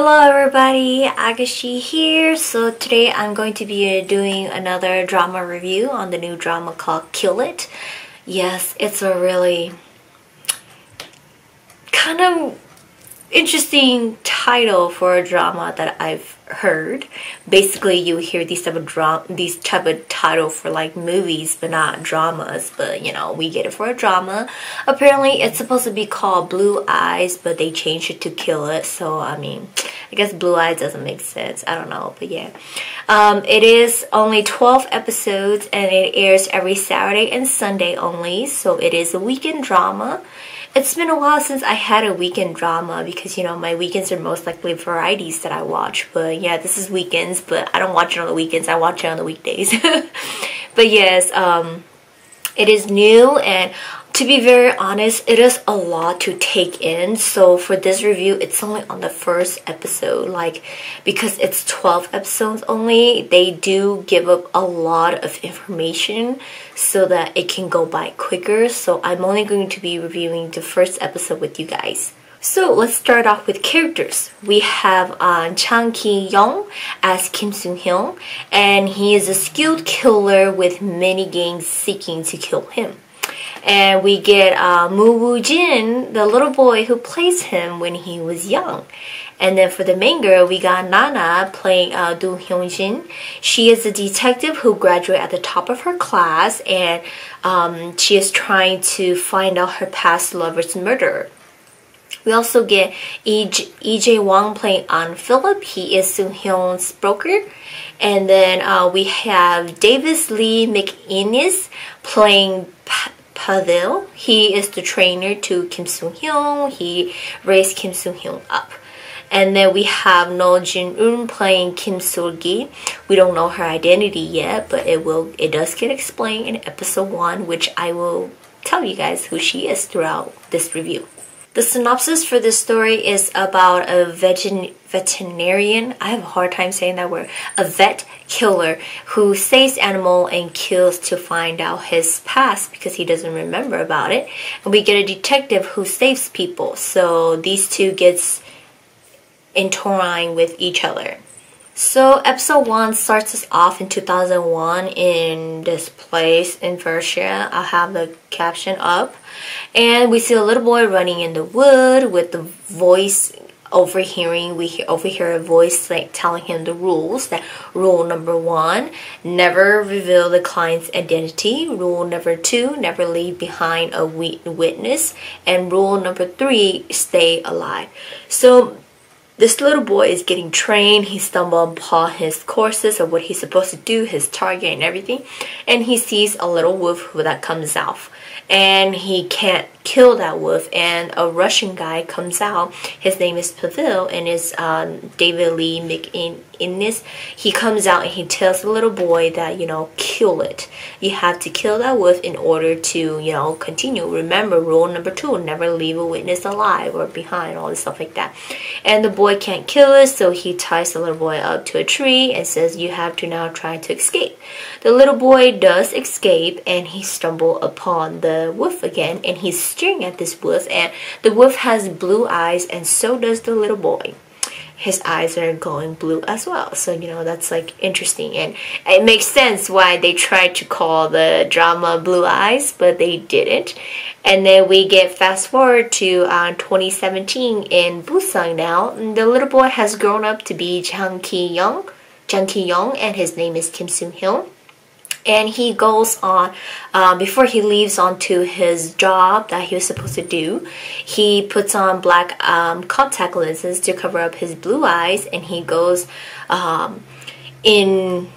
Hello everybody, Agashe here. So today I'm going to be doing another drama review on the new drama called Kill It. Yes, it's a really kind of interesting title for a drama that I've heard. Basically, you hear these type of title for like movies, but not dramas. But you know, we get it for a drama. Apparently, it's supposed to be called Blue Eyes, but they changed it to Kill It. So I mean, I guess Blue Eyes doesn't make sense. I don't know, but yeah. It is only 12 episodes, and it airs every Saturday and Sunday only. So it is a weekend drama. It's been a while since I had a weekend drama because, you know, my weekends are most likely varieties that I watch. But yeah, this is weekends, but I don't watch it on the weekends. I watch it on the weekdays. But yes, it is new, and to be very honest, it is a lot to take in. So for this review, it's only on the first episode. Like, because it's 12 episodes only, they do give up a lot of information so that it can go by quicker. So I'm only going to be reviewing the first episode with you guys. So let's start off with characters. We have Jang Ki Yong as Kim Soo-hyun, and he is a skilled killer with many gangs seeking to kill him. And we get Moo Woo-jin, the little boy who plays him when he was young. And then for the main girl, we got Nana playing Do Hyun-jin. She is a detective who graduated at the top of her class, and she is trying to find out her past lover's murderer. We also get EJ Wang playing An Philip. He is Soo-hyun's broker. And then we have Davis Lee McInnes playing Pavel. He is the trainer to Kim Soo-hyun. He raised Kim Soo-hyun up. And then we have No Jin-eun playing Kim Soo-gi. We don't know her identity yet, but it does get explained in episode 1, which I will tell you guys who she is throughout this review. The synopsis for this story is about a veterinarian, I have a hard time saying that word, a vet killer who saves animal and kills to find out his past because he doesn't remember about it. And we get a detective who saves people. So these two gets entwined with each other. So episode 1 starts us off in 2001 in this place in Persia. I'll have the caption up. And we see a little boy running in the wood with the voice overhearing. We overhear a voice like telling him the rules. That rule number 1, never reveal the client's identity. Rule number 2, never leave behind a witness. And rule number 3, stay alive. So this little boy is getting trained. He stumbled upon his courses of what he's supposed to do, his target and everything. And he sees a little wolf that comes out. And he can't kill that wolf. And a Russian guy comes out. His name is Pavel, and it's David Lee McInnes. He comes out and he tells the little boy that, you know, kill it. You have to kill that wolf in order to, you know, continue. Remember, rule number 2, never leave a witness alive or behind, all this stuff like that. And the boy can't kill it, so he ties the little boy up to a tree and says, you have to now try to escape. The little boy does escape, and he stumbles upon the wolf again, and he's staring at this wolf, and the wolf has blue eyes, and so does the little boy. His eyes are going blue as well. So, you know, that's like interesting, and it makes sense why they tried to call the drama Blue Eyes, but they didn't. And then we get fast forward to 2017 in Busan now. The little boy has grown up to be Jang Ki Yong, and his name is Kim Soo-hyun. And he goes on, before he leaves on to his job that he was supposed to do, he puts on black contact lenses to cover up his blue eyes, and he goes in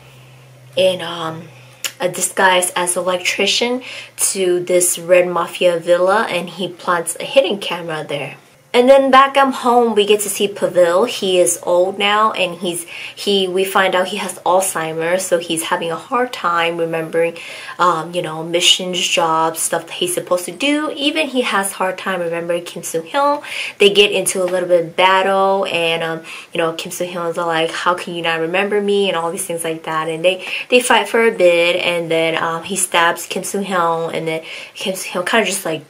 a disguise as an electrician to this red mafia villa, and he plants a hidden camera there. And then back at home, we get to see Pavel. He is old now, and we find out he has Alzheimer's, so he's having a hard time remembering, you know, missions, jobs, stuff that he's supposed to do. Even he has a hard time remembering Kim Soo-hyun. They get into a little bit of battle, and you know, Kim Soo-hyun's like, how can you not remember me, and all these things like that. And they fight for a bit, and then he stabs Kim Soo-hyun, and then Kim Soo-hyun kind of just like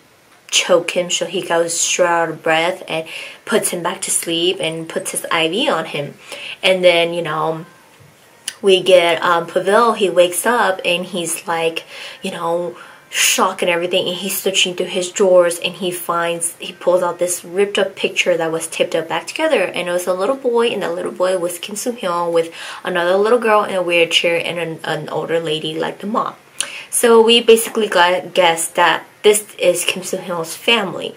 choke him so he goes straight out of breath and puts him back to sleep and puts his IV on him. And then, you know, we get Pavel. He wakes up and he's like, you know, shock and everything, and he's searching through his drawers and he pulls out this ripped up picture that was taped up back together, and it was a little boy, and that little boy was Kim Soo-hyun with another little girl in a wheelchair and an older lady like the mom. So we basically guessed that this is Kim Soo-hyun's family.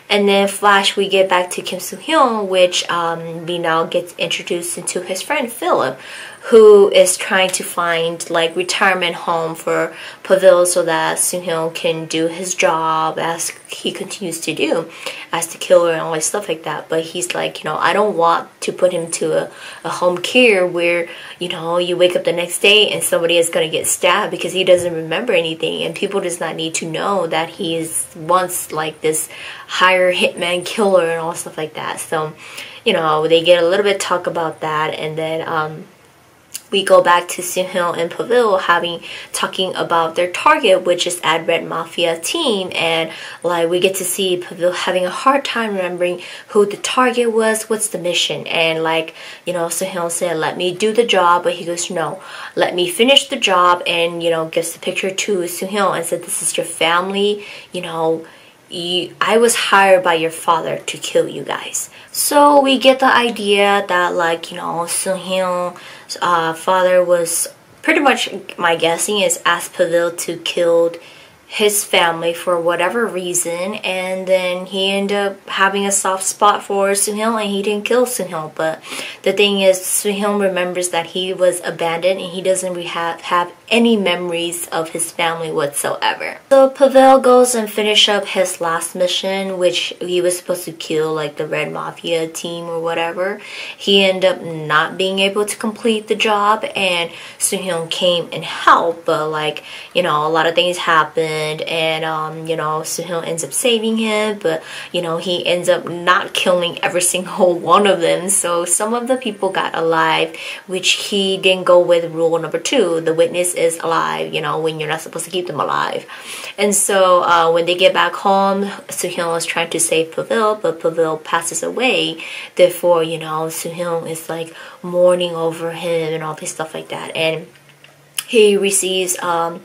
And then flash, we get back to Kim Soo-hyun, which we now get introduced into his friend Philip, who is trying to find like retirement home for Pavel so that Soo-hyun can do his job as he continues to do as the killer and all this stuff like that. But he's like, you know, I don't want to put him to a home care where, you know, you wake up the next day and somebody is going to get stabbed because he doesn't remember anything, and people does not need to know that he is once like this higher hitman killer and all stuff like that. So, you know, they get a little bit talk about that, and then we go back to Soo-hyun and Pavel talking about their target, which is Ad Red Mafia team, and like we get to see Pavel having a hard time remembering who the target was, what's the mission, and like, you know, Soo-hyun said, let me do the job, but he goes, no, let me finish the job, and, you know, gives the picture to Soo-hyun and said, this is your family, you know, I was hired by your father to kill you guys. So we get the idea that, like, you know, Soo-hyun's father was pretty much, my guessing is, asked Pavel to kill his family for whatever reason, and then he ended up having a soft spot for Soo-hyun, and he didn't kill Soo-hyun. But the thing is, Soo-hyun remembers that he was abandoned and he doesn't really have any memories of his family whatsoever. So Pavel goes and finish up his last mission, which he was supposed to kill like the Red Mafia team or whatever. He ended up not being able to complete the job, and Soo-hyun came and helped, but like, you know, a lot of things happened, and you know, Soo-hyun ends up saving him, but you know, he ends up not killing every single one of them. So some of the people got alive, which he didn't go with rule number 2, the witness is alive, you know, when you're not supposed to keep them alive. And so when they get back home, Soo-hyun is trying to save Pavel, but Pavel passes away. Therefore, you know, Soo-hyun is like mourning over him and all this stuff like that. And he receives a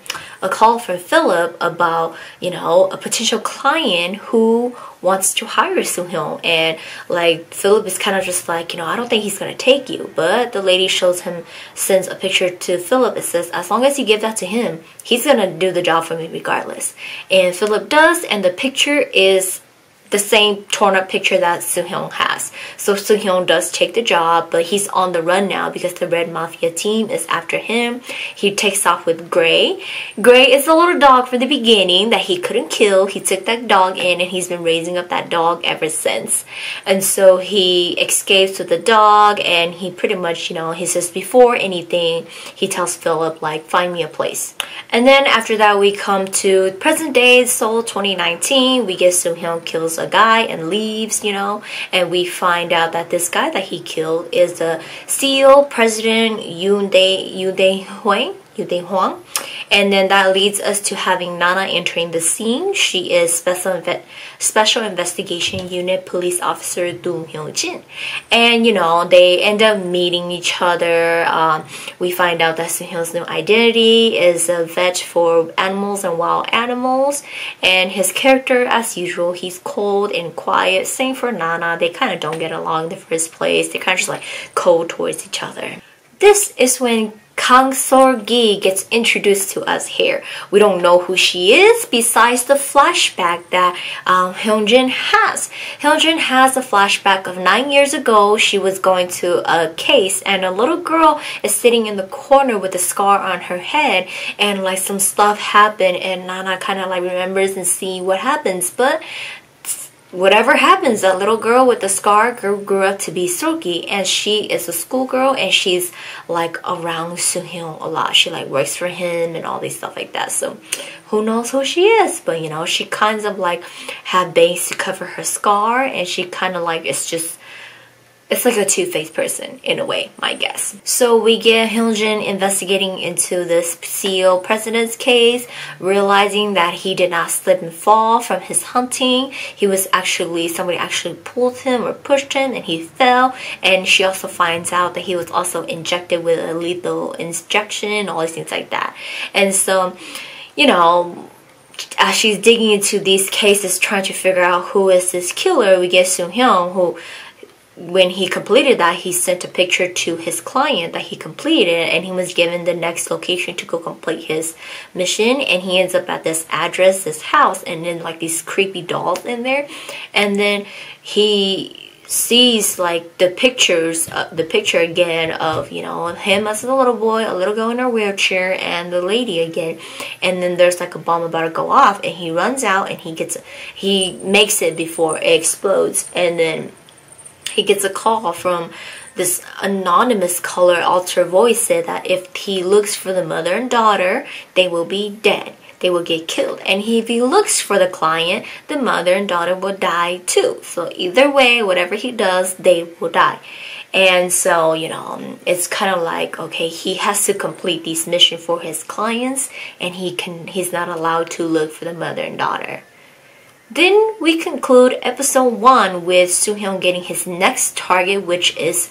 call from Philip about, you know, a potential client who wants to hire Soo-hyun, and like Philip is kind of just like, you know, I don't think he's gonna take you. But the lady sends a picture to Philip. It says, as long as you give that to him, he's gonna do the job for me regardless. And Philip does, and the picture is the same torn up picture that Soo-hyun has. So Soo-hyun does take the job, but he's on the run now because the Red Mafia team is after him. He takes off with Gray. Gray is a little dog from the beginning that he couldn't kill. He took that dog in, and he's been raising up that dog ever since. And so he escapes with the dog, and he pretty much, you know, he says before anything, he tells Philip, like, find me a place. And then after that, we come to present day, Seoul 2019. We get Soo-hyun kills a guy and leaves, you know, and we find out that this guy that he killed is the CEO, President Yoon Dae-hwang. And then that leads us to having Nana entering the scene. She is Special Investigation Unit Police Officer Dong Hyung-jin. And, you know, they end up meeting each other. We find out that Soo-hyun's new identity is a vet for animals and wild animals. And his character, as usual, he's cold and quiet. Same for Nana. They kind of don't get along in the first place. They're kind of just like cold towards each other. This is when Kang Seol-gi gets introduced to us here. We don't know who she is besides the flashback that Hyunjin has. Hyunjin has a flashback of 9 years ago. She was going to a case, and a little girl is sitting in the corner with a scar on her head, and like some stuff happened, and Nana kind of like remembers and see what happens. But whatever happens, that little girl with the scar grew up to be Seol-gi, and she is a schoolgirl, and she's like around Soo-hyun a lot. She like works for him and all these stuff like that. So who knows who she is? But you know, she kind of like had bangs to cover her scar, and she kind of like is just It's like a two-faced person in a way, my guess. So we get Hyunjin investigating into this CEO president's case, realizing that he did not slip and fall from his hunting. He was actually, somebody actually pulled him or pushed him and he fell. And she also finds out that he was also injected with a lethal injection, all these things like that. And so, you know, as she's digging into these cases, trying to figure out who is this killer, we get Soo-hyung, who, when he completed that, he sent a picture to his client that he completed, and he was given the next location to go complete his mission. And he ends up at this address, this house, and then like these creepy dolls in there. And then he sees like the picture again of, you know, him as a little boy, a little girl in a wheelchair, and the lady again. And then there's like a bomb about to go off, and he runs out and he makes it before it explodes. And then he gets a call from this anonymous caller, alter voice, said that if he looks for the mother and daughter, they will be dead. They will get killed. And if he looks for the client, the mother and daughter will die too. So either way, whatever he does, they will die. And so, you know, it's kind of like, okay, he has to complete these missions for his clients, and he's not allowed to look for the mother and daughter. Then we conclude episode 1 with Soo-hyung getting his next target, which is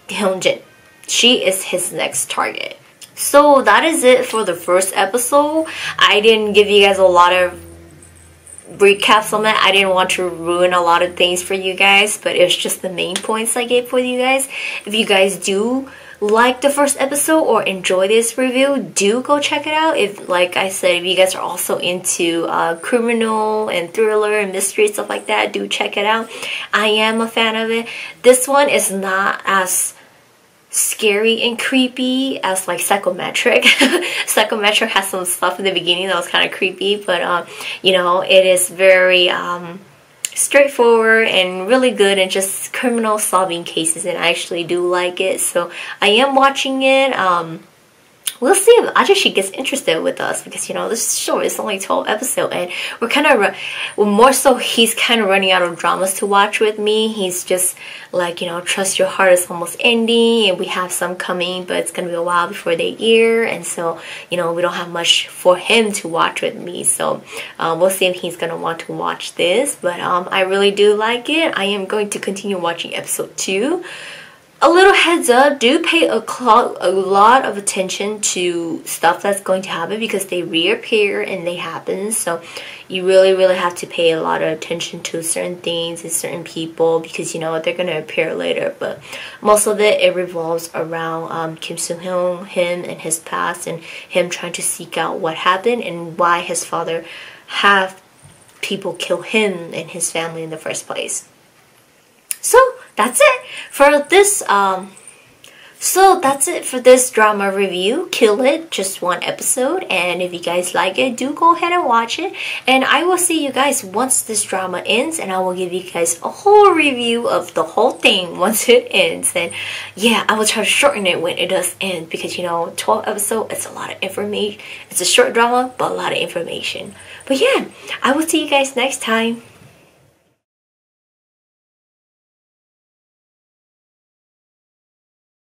Hyunjin. She is his next target. So that is it for the first episode. I didn't give you guys a lot of recaps on that. I didn't want to ruin a lot of things for you guys, but it's just the main points I gave for you guys. If you guys do like the first episode or enjoy this review, do go check it out. If, like I said, if you guys are also into criminal and thriller and mystery, stuff like that, do check it out. I am a fan of it. This one is not as scary and creepy as like Psychometric. Psychometric has some stuff in the beginning that was kind of creepy, but you know, it is very straightforward and really good, and just criminal solving cases, and I actually do like it, so I am watching it. We'll see if Agashe gets interested with us, because, you know, this show is only 12 episodes, and we're kind of, well, more so he's kind of running out of dramas to watch with me. He's just like, you know, Trust Your Heart is almost ending, and we have some coming, but it's going to be a while before they air, and so, you know, we don't have much for him to watch with me, so we'll see if he's going to want to watch this, but I really do like it. I am going to continue watching episode 2. A little heads up, do pay a lot of attention to stuff that's going to happen, because they reappear and they happen, so you really have to pay a lot of attention to certain things and certain people, because you know they're going to appear later. But most of it revolves around Kim Soo-hyung, him and his past, and him trying to seek out what happened and why his father had people kill him and his family in the first place. So that's it for this drama review. Kill It, just one episode, and if you guys like it, do go ahead and watch it, and I will see you guys once this drama ends, and I will give you guys a whole review of the whole thing once it ends. And yeah, I will try to shorten it when it does end, because you know, 12 episodes, it's a lot of information. It's a short drama, but a lot of information. But yeah, I will see you guys next time.